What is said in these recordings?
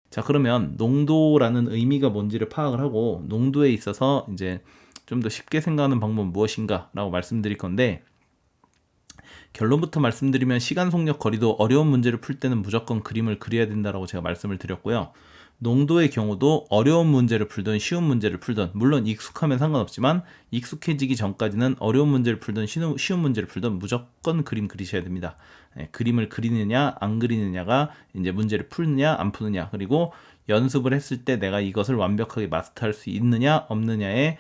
자, 그러면 농도라는 의미가 뭔지를 파악을 하고 농도에 있어서 이제 좀 더 쉽게 생각하는 방법은 무엇인가 라고 말씀드릴 건데, 결론부터 말씀드리면 시간, 속력, 거리도 어려운 문제를 풀 때는 무조건 그림을 그려야 된다라고 제가 말씀을 드렸고요. 농도의 경우도 어려운 문제를 풀든 쉬운 문제를 풀든, 물론 익숙하면 상관없지만 익숙해지기 전까지는 어려운 문제를 풀든 쉬운 문제를 풀든 무조건 그림 그리셔야 됩니다. 그림을 그리느냐 안 그리느냐가 이제 문제를 풀느냐 안 푸느냐, 그리고 연습을 했을 때 내가 이것을 완벽하게 마스터할 수 있느냐 없느냐의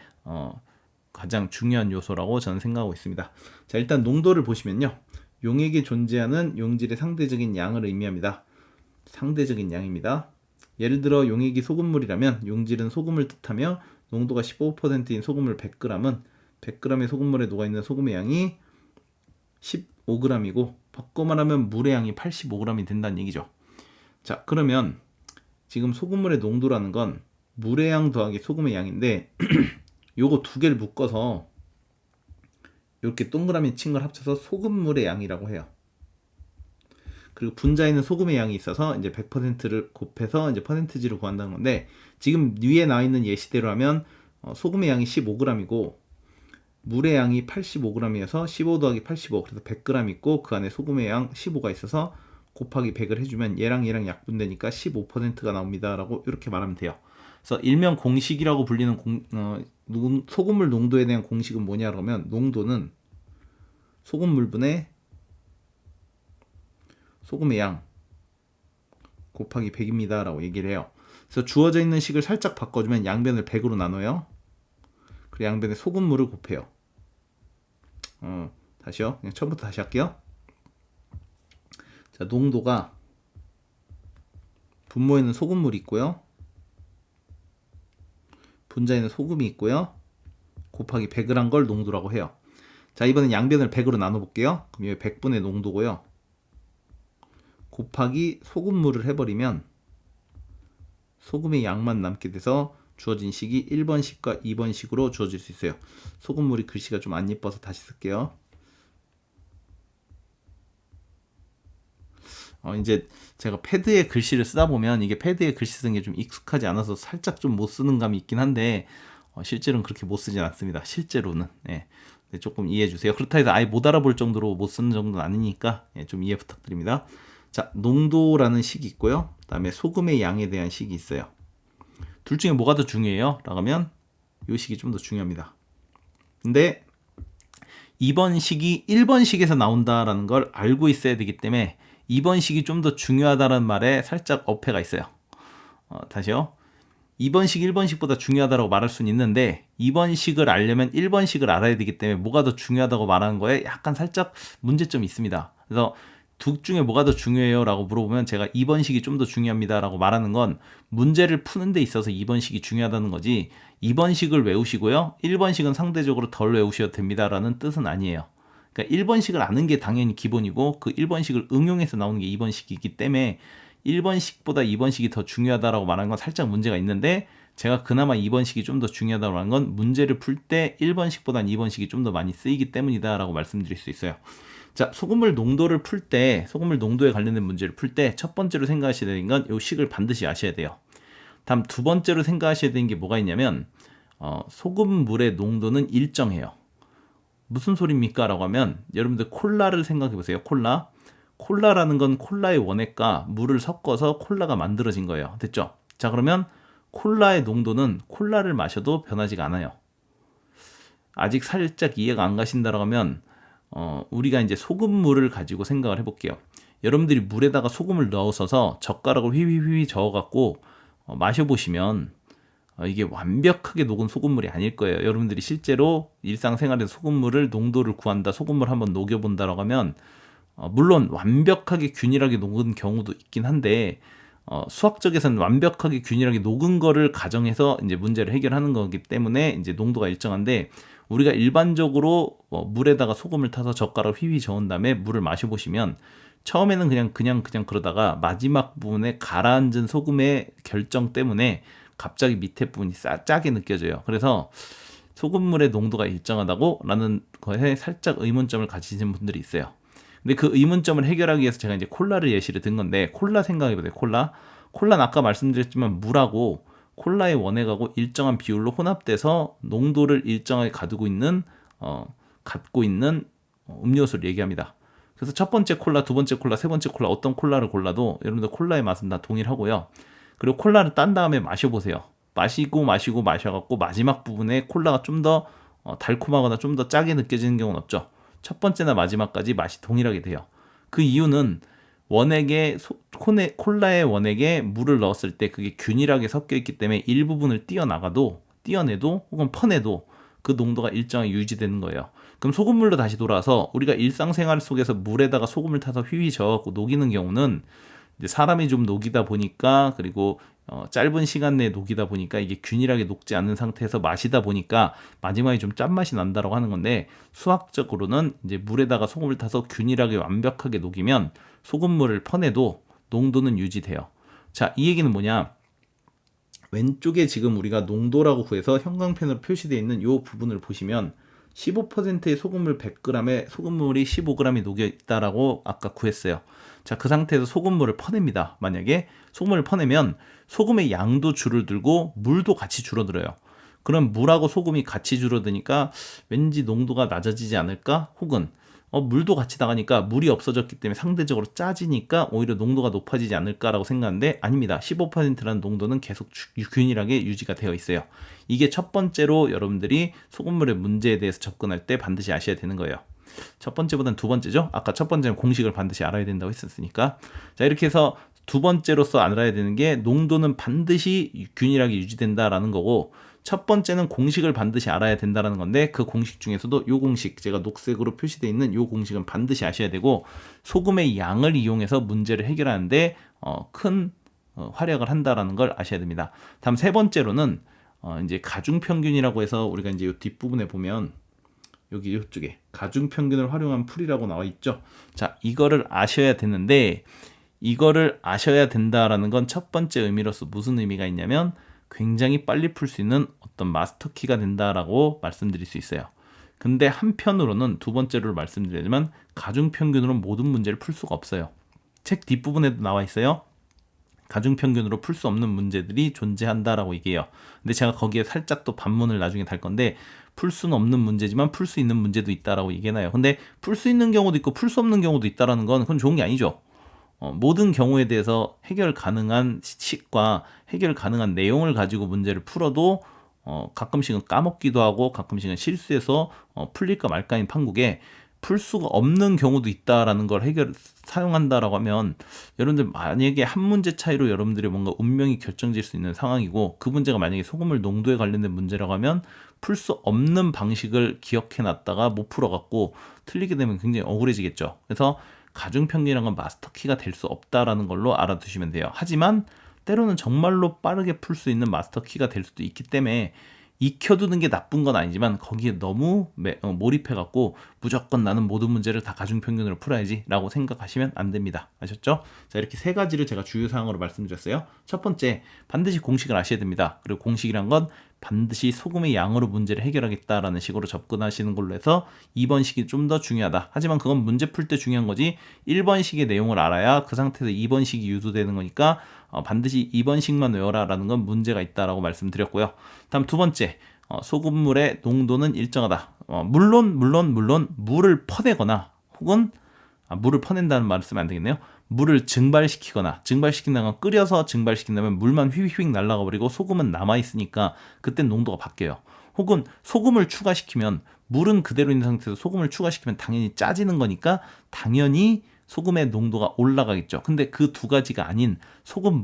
가장 중요한 요소라고 저는 생각하고 있습니다. 자, 일단 농도를 보시면요, 용액에 존재하는 용질의 상대적인 양을 의미합니다. 상대적인 양입니다. 예를 들어 용액이 소금물이라면 용질은 소금을 뜻하며 농도가 15%인 소금물 100g은 100g의 소금물에 녹아있는 소금의 양이 15g이고, 바꿔 말하면 물의 양이 85g이 된다는 얘기죠. 자, 그러면 지금 소금물의 농도라는 건 물의 양 더하기 소금의 양인데 요거 두 개를 묶어서 이렇게 동그라미 친 걸 합쳐서 소금물의 양이라고 해요. 그리고 분자에는 소금의 양이 있어서 이제 100%를 곱해서 이제 퍼센티지를 구한다는 건데, 지금 위에 나와 있는 예시대로 하면 소금의 양이 15g이고 물의 양이 85g이어서 15 더하기 85, 그래서 100g 있고 그 안에 소금의 양 15가 있어서 곱하기 100을 해주면 얘랑 약분되니까 15%가 나옵니다 라고 이렇게 말하면 돼요. 그래서 일명 공식이라고 불리는 소금물 농도에 대한 공식은 뭐냐고 하면, 농도는 소금물분의 소금의 양 곱하기 100입니다 라고 얘기를 해요. 그래서 주어져 있는 식을 살짝 바꿔주면 양변을 100으로 나눠요. 그리고 양변에 소금물을 곱해요. 다시요. 그냥 처음부터 다시 할게요. 자, 농도가 분모에는 소금물이 있고요, 분자에는 소금이 있고요, 곱하기 100을 한 걸 농도라고 해요. 자, 이번엔 양변을 100으로 나눠볼게요. 그럼 여기 100분의 농도고요, 곱하기 소금물을 해버리면 소금의 양만 남게 돼서 주어진 식이 1번식과 2번식으로 주어질 수 있어요. 소금물이 글씨가 좀 안 예뻐서 다시 쓸게요. 이제 제가 패드에 글씨를 쓰다 보면 이게 패드에 글씨 쓰는 게 좀 익숙하지 않아서 살짝 좀 못 쓰는 감이 있긴 한데, 실제로는 그렇게 못 쓰진 않습니다. 실제로는. 조금 이해해 주세요. 그렇다 해서 아예 못 알아볼 정도로 못 쓰는 정도는 아니니까 좀 이해 부탁드립니다. 자, 농도라는 식이 있고요, 그 다음에 소금의 양에 대한 식이 있어요. 둘 중에 뭐가 더 중요해요? 라고 하면 이 식이 좀 더 중요합니다. 근데 2번 식이 1번 식에서 나온다라는 걸 알고 있어야 되기 때문에 2번 식이 좀 더 중요하다는 말에 살짝 어폐가 있어요. 다시요. 2번 식 1번 식보다 중요하다고 말할 수는 있는데 2번 식을 알려면 1번 식을 알아야 되기 때문에 뭐가 더 중요하다고 말하는 거에 약간 살짝 문제점이 있습니다. 그래서 둘 중에 뭐가 더 중요해요? 라고 물어보면 제가 2번 식이 좀 더 중요합니다 라고 말하는 건 문제를 푸는 데 있어서 2번 식이 중요하다는 거지, 2번 식을 외우시고요 1번 식은 상대적으로 덜 외우셔도 됩니다 라는 뜻은 아니에요. 그러니까 1번 식을 아는 게 당연히 기본이고 그 1번 식을 응용해서 나오는 게 2번 식이기 때문에 1번 식보다 2번 식이 더 중요하다라고 말하는 건 살짝 문제가 있는데, 제가 그나마 2번 식이 좀 더 중요하다고 하는 건 문제를 풀 때 1번 식보다는 2번 식이 좀 더 많이 쓰이기 때문이다 라고 말씀드릴 수 있어요. 자, 소금물 농도를 풀 때, 소금물 농도에 관련된 문제를 풀 때 첫 번째로 생각하셔야 되는 건 이 식을 반드시 아셔야 돼요. 다음 두 번째로 생각하셔야 되는 게 뭐가 있냐면, 소금물의 농도는 일정해요. 무슨 소리입니까? 라고 하면 여러분들 콜라를 생각해 보세요. 콜라라는 건 콜라의 원액과 물을 섞어서 콜라가 만들어진 거예요. 됐죠? 자, 그러면 콜라의 농도는 콜라를 마셔도 변하지가 않아요. 아직 살짝 이해가 안 가신다고 하면 우리가 이제 소금물을 가지고 생각을 해볼게요. 여러분들이 물에다가 소금을 넣어서 젓가락을 휘휘휘 저어갖고 마셔보시면 이게 완벽하게 녹은 소금물이 아닐 거예요. 여러분들이 실제로 일상생활에서 소금물을 농도를 구한다, 소금물 한번 녹여본다라고 하면 물론 완벽하게 균일하게 녹은 경우도 있긴 한데 수학적에서는 완벽하게 균일하게 녹은 거를 가정해서 이제 문제를 해결하는 거기 때문에 이제 농도가 일정한데, 우리가 일반적으로 물에다가 소금을 타서 젓가락 휘휘 저은 다음에 물을 마셔보시면 처음에는 그냥 그러다가 마지막 부분에 가라앉은 소금의 결정 때문에 갑자기 밑에 부분이 짜게 느껴져요. 그래서 소금물의 농도가 일정하다고 라는 거에 살짝 의문점을 가지신 분들이 있어요. 근데 그 의문점을 해결하기 위해서 제가 이제 콜라를 예시를 든 건데, 콜라 생각해보세요. 콜라는 아까 말씀드렸지만 물하고 콜라의 원액하고 일정한 비율로 혼합돼서 농도를 일정하게 갖고 있는 음료수를 얘기합니다. 그래서 첫 번째 콜라, 두 번째 콜라, 세 번째 콜라, 어떤 콜라를 골라도 여러분들 콜라의 맛은 다 동일하고요. 그리고 콜라를 딴 다음에 마셔보세요. 마셔갖고 마지막 부분에 콜라가 좀 더 달콤하거나 좀 더 짜게 느껴지는 경우는 없죠. 첫 번째나 마지막까지 맛이 동일하게 돼요. 그 이유는 콜라의 원액에 물을 넣었을 때 그게 균일하게 섞여 있기 때문에 일부분을 띄어내도 혹은 퍼내도 그 농도가 일정하게 유지되는 거예요. 그럼 소금물로 다시 돌아와서 우리가 일상생활 속에서 물에다가 소금을 타서 휘휘 저어갖고 녹이는 경우는 이제 사람이 좀 녹이다 보니까, 그리고 짧은 시간 내에 녹이다 보니까 이게 균일하게 녹지 않는 상태에서 마시다 보니까 마지막에 좀 짠맛이 난다라고 하는 건데, 수학적으로는 이제 물에다가 소금을 타서 균일하게 완벽하게 녹이면 소금물을 퍼내도 농도는 유지돼요. 자, 이 얘기는 뭐냐? 왼쪽에 지금 우리가 농도라고 구해서 형광펜으로 표시되어 있는 이 부분을 보시면 15%의 소금물 100g에 소금물이 15g이 녹여 있다라고 아까 구했어요. 자, 그 상태에서 소금물을 퍼냅니다. 만약에 소금물을 퍼내면 소금의 양도 줄어들고 물도 같이 줄어들어요. 그럼 물하고 소금이 같이 줄어드니까 왠지 농도가 낮아지지 않을까? 혹은 물도 같이 나가니까 물이 없어졌기 때문에 상대적으로 짜지니까 오히려 농도가 높아지지 않을까라고 생각하는데, 아닙니다. 15%라는 농도는 계속 균일하게 유지가 되어 있어요. 이게 첫 번째로 여러분들이 소금물의 문제에 대해서 접근할 때 반드시 아셔야 되는 거예요. 첫 번째보다는 두 번째죠. 아까 첫 번째는 공식을 반드시 알아야 된다고 했었으니까. 자, 이렇게 해서 두 번째로서 알아야 되는 게 농도는 반드시 균일하게 유지된다라는 거고, 첫 번째는 공식을 반드시 알아야 된다는 건데, 그 공식 중에서도 이 공식, 제가 녹색으로 표시되어 있는 이 공식은 반드시 아셔야 되고, 소금의 양을 이용해서 문제를 해결하는데 큰 활약을 한다라는 걸 아셔야 됩니다. 다음 세 번째로는 이제 가중평균이라고 해서 우리가 이제 이 뒷부분에 보면 여기 이쪽에 가중평균을 활용한 풀이라고 나와 있죠. 자, 이거를 아셔야 되는데, 이거를 아셔야 된다라는 건 첫 번째 의미로서 무슨 의미가 있냐면 굉장히 빨리 풀 수 있는 어떤 마스터키가 된다라고 말씀드릴 수 있어요. 근데 한편으로는 두 번째로 말씀드리지만 가중평균으로 모든 문제를 풀 수가 없어요. 책 뒷부분에도 나와 있어요. 가중평균으로 풀 수 없는 문제들이 존재한다라고 얘기해요. 근데 제가 거기에 살짝 또 반문을 나중에 달 건데, 풀 수는 없는 문제지만 풀 수 있는 문제도 있다라고 얘기해놔요. 근데 풀 수 있는 경우도 있고 풀 수 없는 경우도 있다라는 건 그건 좋은 게 아니죠. 모든 경우에 대해서 해결 가능한 식과 해결 가능한 내용을 가지고 문제를 풀어도 가끔씩은 까먹기도 하고 가끔씩은 실수해서 풀릴까 말까인 판국에 풀 수가 없는 경우도 있다라는 걸 사용한다라고 하면, 여러분들 만약에 한 문제 차이로 여러분들이 뭔가 운명이 결정질 수 있는 상황이고, 그 문제가 만약에 소금물 농도에 관련된 문제라고 하면 풀 수 없는 방식을 기억해 놨다가 못 풀어갖고 틀리게 되면 굉장히 억울해지겠죠. 그래서 가중평균이라는 건 마스터키가 될 수 없다라는 걸로 알아두시면 돼요. 하지만 때로는 정말로 빠르게 풀 수 있는 마스터키가 될 수도 있기 때문에 익혀두는 게 나쁜 건 아니지만 거기에 너무 몰입해갖고 무조건 나는 모든 문제를 다 가중평균으로 풀어야지 라고 생각하시면 안 됩니다. 아셨죠? 자, 이렇게 세 가지를 제가 주요사항으로 말씀드렸어요. 첫 번째, 반드시 공식을 아셔야 됩니다. 그리고 공식이란 건 반드시 소금의 양으로 문제를 해결하겠다라는 식으로 접근하시는 걸로 해서 2번식이 좀 더 중요하다. 하지만 그건 문제 풀 때 중요한 거지 1번식의 내용을 알아야 그 상태에서 2번식이 유도되는 거니까 반드시 2번식만 외워라 라는 건 문제가 있다라고 말씀드렸고요. 다음 두 번째, 소금물의 농도는 일정하다. 물론 물을 퍼내거나 혹은 물을 퍼낸다는 말을 쓰면 안 되겠네요. 물을 증발시킨다는 건 끓여서 증발시킨다면 물만 휘휘 날아가 버리고 소금은 남아있으니까 그땐 농도가 바뀌어요. 혹은 소금을 추가시키면, 물은 그대로 있는 상태에서 소금을 추가시키면 당연히 짜지는 거니까 당연히 소금의 농도가 올라가겠죠. 근데 그 두 가지가 아닌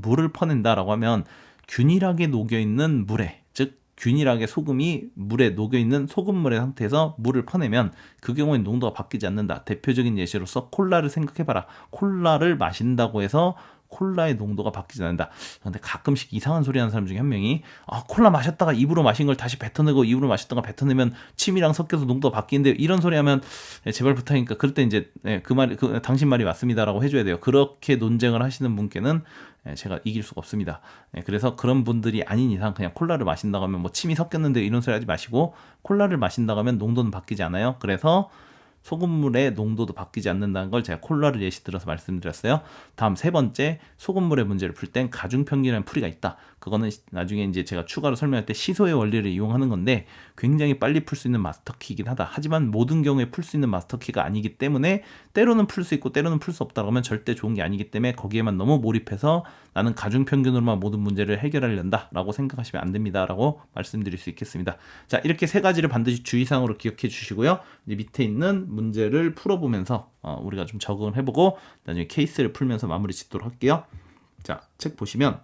물을 퍼낸다라고 하면 균일하게 녹여있는 물에, 즉 균일하게 소금이 물에 녹여있는 소금물의 상태에서 물을 퍼내면 그 경우엔 농도가 바뀌지 않는다. 대표적인 예시로서 콜라를 생각해봐라. 콜라를 마신다고 해서 콜라의 농도가 바뀌지 않는다. 근데 가끔씩 이상한 소리 하는 사람 중에 한 명이 콜라 마셨다가 입으로 마신 걸 다시 뱉어내고 입으로 마셨다가 뱉어내면 침이랑 섞여서 농도가 바뀌는데 이런 소리 하면 제발 부탁이니까 그럴 때 이제 당신 말이 맞습니다라고 해줘야 돼요. 그렇게 논쟁을 하시는 분께는 제가 이길 수가 없습니다. 그래서 그런 분들이 아닌 이상 그냥 콜라를 마신다고 하면 뭐 침이 섞였는데 이런 소리 하지 마시고 콜라를 마신다고 하면 농도는 바뀌지 않아요. 그래서 소금물의 농도도 바뀌지 않는다는 걸 제가 콜라를 예시 들어서 말씀드렸어요. 다음 세 번째, 소금물의 문제를 풀 땐 가중평균이라는 풀이가 있다. 그거는 나중에 이제 제가 추가로 설명할 때 시소의 원리를 이용하는 건데 굉장히 빨리 풀 수 있는 마스터키이긴 하다. 하지만 모든 경우에 풀 수 있는 마스터키가 아니기 때문에 때로는 풀 수 있고 때로는 풀 수 없다고 하면 절대 좋은 게 아니기 때문에 거기에만 너무 몰입해서 나는 가중평균으로만 모든 문제를 해결하려한다 라고 생각하시면 안 됩니다 라고 말씀드릴 수 있겠습니다. 자, 이렇게 세 가지를 반드시 주의사항으로 기억해 주시고요. 이제 밑에 있는 문제를 풀어보면서 우리가 좀 적응을 해보고 나중에 케이스를 풀면서 마무리 짓도록 할게요. 자, 책 보시면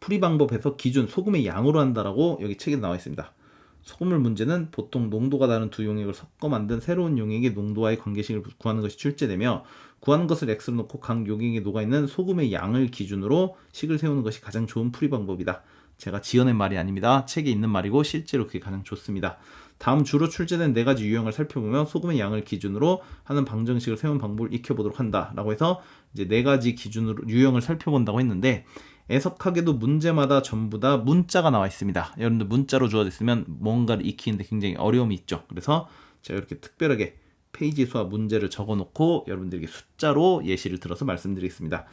풀이 방법에서 기준 소금의 양으로 한다라고 여기 책에 나와 있습니다. 소금물 문제는 보통 농도가 다른 두 용액을 섞어 만든 새로운 용액의 농도와의 관계식을 구하는 것이 출제되며 구하는 것을 x로 놓고 각 용액에 녹아있는 소금의 양을 기준으로 식을 세우는 것이 가장 좋은 풀이 방법이다. 제가 지어낸 말이 아닙니다. 책에 있는 말이고 실제로 그게 가장 좋습니다. 다음 주로 출제된 4가지 유형을 살펴보며 소금의 양을 기준으로 하는 방정식을 세운 방법을 익혀보도록 한다 라고 해서 이제 4가지 기준으로 유형을 살펴본다고 했는데 애석하게도 문제마다 전부 다 문자가 나와 있습니다. 여러분들 문자로 주어져 있으면 뭔가를 익히는데 굉장히 어려움이 있죠. 그래서 제가 이렇게 특별하게 페이지 수와 문제를 적어 놓고 여러분들에게 숫자로 예시를 들어서 말씀드리겠습니다.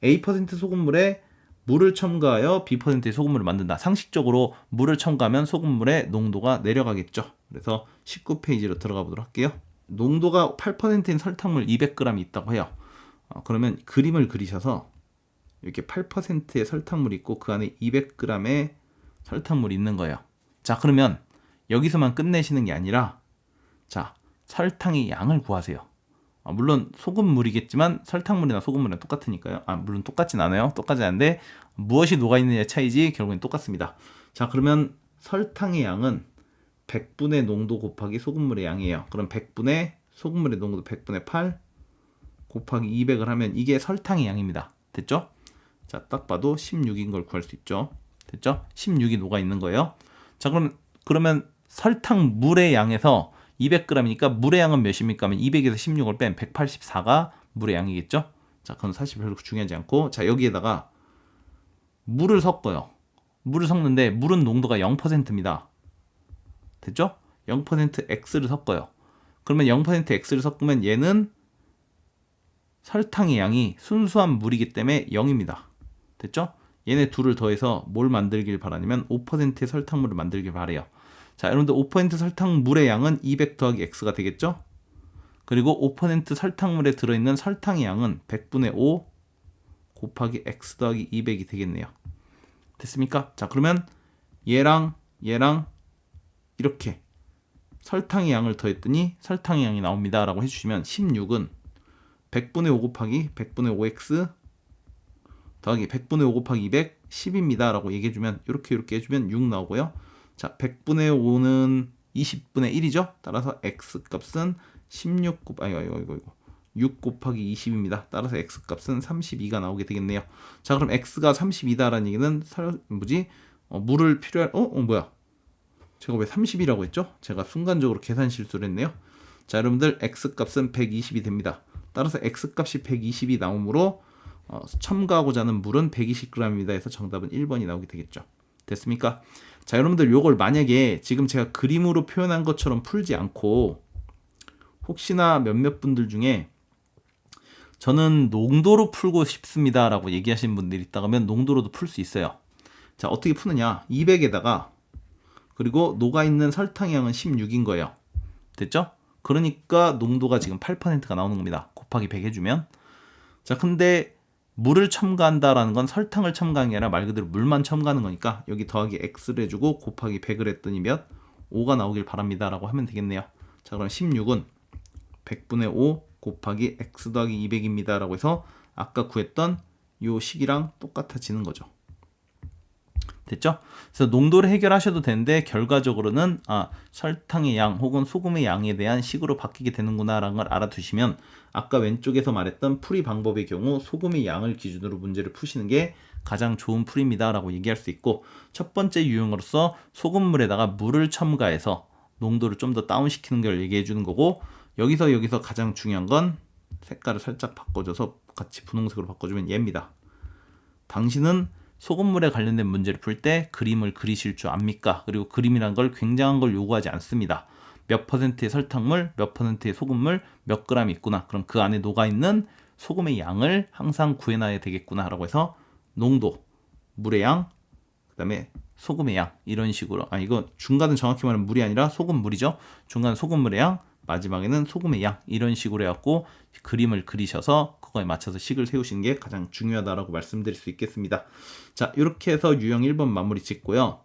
A% 소금물에 물을 첨가하여 B%의 소금물을 만든다. 상식적으로 물을 첨가하면 소금물의 농도가 내려가겠죠. 그래서 19페이지로 들어가 보도록 할게요. 농도가 8%인 설탕물 200g이 있다고 해요. 그러면 그림을 그리셔서 이렇게 8%의 설탕물이 있고 그 안에 200g의 설탕물이 있는 거예요. 자, 그러면 여기서만 끝내시는 게 아니라 자, 설탕의 양을 구하세요. 물론 소금물이겠지만 설탕물이나 소금물이랑 똑같으니까요. 물론 똑같진 않아요. 똑같지 않은데 무엇이 녹아있느냐의 차이지 결국엔 똑같습니다. 자, 그러면 설탕의 양은 100분의 농도 곱하기 소금물의 양이에요. 그럼 100분의 소금물의 농도 100분의 8 곱하기 200을 하면 이게 설탕의 양입니다. 됐죠? 자, 딱 봐도 16인 걸 구할 수 있죠. 됐죠? 16이 녹아있는 거예요. 자, 그러면 설탕물의 양에서 200g이니까 물의 양은 몇입니까? 하면 200에서 16을 뺀 184가 물의 양이겠죠? 자, 그건 사실 별로 중요하지 않고, 자, 여기에다가 물을 섞어요. 물을 섞는데 물은 농도가 0%입니다. 됐죠? 0% X를 섞어요. 그러면 0% X를 섞으면 얘는 설탕의 양이 순수한 물이기 때문에 0입니다. 됐죠? 얘네 둘을 더해서 뭘 만들길 바라냐면 5%의 설탕물을 만들길 바래요. 자, 여러분들 5% 설탕물의 양은 200 더하기 X가 되겠죠? 그리고 5% 설탕물에 들어있는 설탕의 양은 100분의 5 곱하기 X 더하기 200이 되겠네요. 됐습니까? 자, 그러면 얘랑 이렇게 설탕의 양을 더했더니 설탕의 양이 나옵니다 라고 해주시면 16은 100분의 5 곱하기 100분의 5X 더하기 100분의 5 곱하기 200 10입니다 라고 얘기해주면 이렇게 해주면 6 나오고요. 자, 100분의 5는 20분의 1이죠. 따라서 X값은 6 곱하기 20입니다. 따라서 X값은 32가 나오게 되겠네요. 자, 그럼 X가 32다라는 얘기는 물을 필요할 뭐야? 제가 왜 30이라고 했죠? 제가 순간적으로 계산 실수를 했네요. 자, 여러분들 X값은 120이 됩니다. 따라서 X값이 120이 나오므로 첨가하고자 하는 물은 120g입니다 해서 정답은 1번이 나오게 되겠죠. 됐습니까? 자, 여러분들 요걸 만약에 지금 제가 그림으로 표현한 것처럼 풀지 않고 혹시나 몇몇 분들 중에 저는 농도로 풀고 싶습니다 라고 얘기하시는 분들이 있다고 하면 농도로도 풀 수 있어요. 자, 어떻게 푸느냐? 200에다가 그리고 녹아있는 설탕의 양은 16인 거예요. 됐죠? 그러니까 농도가 지금 8%가 나오는 겁니다. 곱하기 100 해주면. 자, 근데 물을 첨가한다라는 건 설탕을 첨가한 게 아니라 말 그대로 물만 첨가하는 거니까 여기 더하기 X를 해주고 곱하기 100을 했더니 몇? 5가 나오길 바랍니다 라고 하면 되겠네요. 자, 그럼 16은 100분의 5 곱하기 X 더하기 200입니다 라고 해서 아까 구했던 요 식이랑 똑같아지는 거죠. 됐죠? 그래서 농도를 해결하셔도 되는데 결과적으로는 설탕의 양 혹은 소금의 양에 대한 식으로 바뀌게 되는구나 라는 걸 알아두시면 아까 왼쪽에서 말했던 풀이 방법의 경우 소금의 양을 기준으로 문제를 푸시는 게 가장 좋은 풀이입니다 라고 얘기할 수 있고, 첫 번째 유형으로서 소금물에다가 물을 첨가해서 농도를 좀 더 다운시키는 걸 얘기해 주는 거고, 여기서 가장 중요한 건 색깔을 살짝 바꿔줘서 같이 분홍색으로 바꿔주면 얘입니다. 당신은 소금물에 관련된 문제를 풀 때 그림을 그리실 줄 압니까? 그리고 그림이란 걸 굉장한 걸 요구하지 않습니다. 몇 퍼센트의 설탕물, 몇 퍼센트의 소금물, 몇 그램이 있구나. 그럼 그 안에 녹아있는 소금의 양을 항상 구해놔야 되겠구나 라고 해서 농도, 물의 양, 그 다음에 소금의 양, 이런 식으로, 이거 중간은 정확히 말하면 물이 아니라 소금물이죠. 중간 소금물의 양, 마지막에는 소금의 양, 이런 식으로 해갖고 그림을 그리셔서 그거에 맞춰서 식을 세우시는 게 가장 중요하다라고 말씀드릴 수 있겠습니다. 자, 이렇게 해서 유형 1번 마무리 짓고요.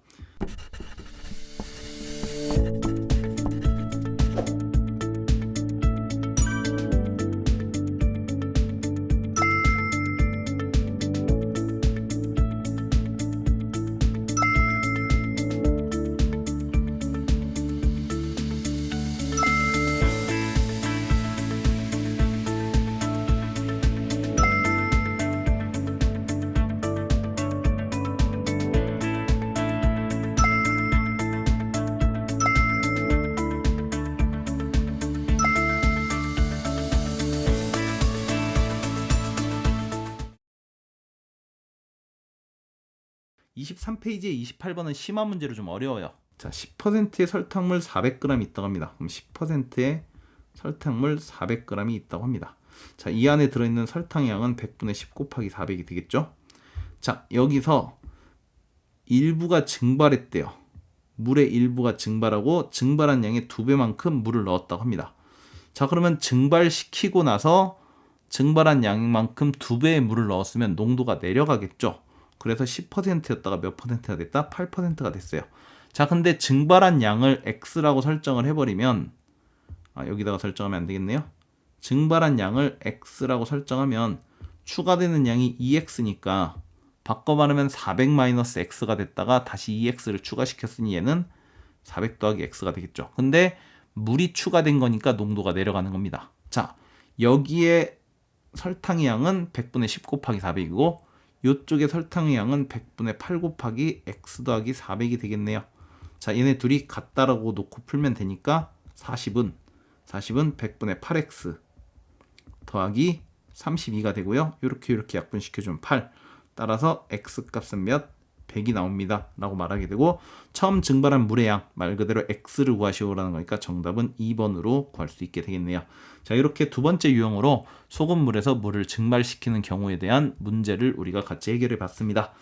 (23페이지의) 28번은 심화 문제로 좀 어려워요. 자, 10%의 설탕물 400g 있다고 합니다. 그럼 10%의 설탕물 400g이 있다고 합니다. 자, 이 안에 들어있는 설탕의 양은 100분의 10 곱하기 400이 되겠죠. 자, 여기서 일부가 증발했대요. 물의 일부가 증발하고 증발한 양의 2배만큼 물을 넣었다고 합니다. 자, 그러면 증발시키고 나서 증발한 양만큼 2배의 물을 넣었으면 농도가 내려가겠죠. 그래서 10%였다가 몇 퍼센트가 됐다? 8%가 됐어요. 자, 근데 증발한 양을 X라고 설정을 해버리면, 여기다가 설정하면 안 되겠네요. 증발한 양을 X라고 설정하면 추가되는 양이 2X니까 바꿔 말하면 400-X가 됐다가 다시 2X를 추가시켰으니 얘는 400 더하기 X가 되겠죠. 근데 물이 추가된 거니까 농도가 내려가는 겁니다. 자, 여기에 설탕의 양은 100분의 10 곱하기 400이고 이쪽에 설탕의 양은 100분의 8 곱하기 X 더하기 400이 되겠네요. 자, 얘네 둘이 같다라고 놓고 풀면 되니까 40은 100분의 8X 더하기 32가 되고요. 이렇게 약분시켜주면 8. 따라서 X 값은 몇? 100이 나옵니다 라고 말하게 되고, 처음 증발한 물의 양, 말 그대로 X를 구하시오라는 거니까 정답은 2번으로 구할 수 있게 되겠네요. 자, 이렇게 두 번째 유형으로 소금물에서 물을 증발시키는 경우에 대한 문제를 우리가 같이 해결해 봤습니다.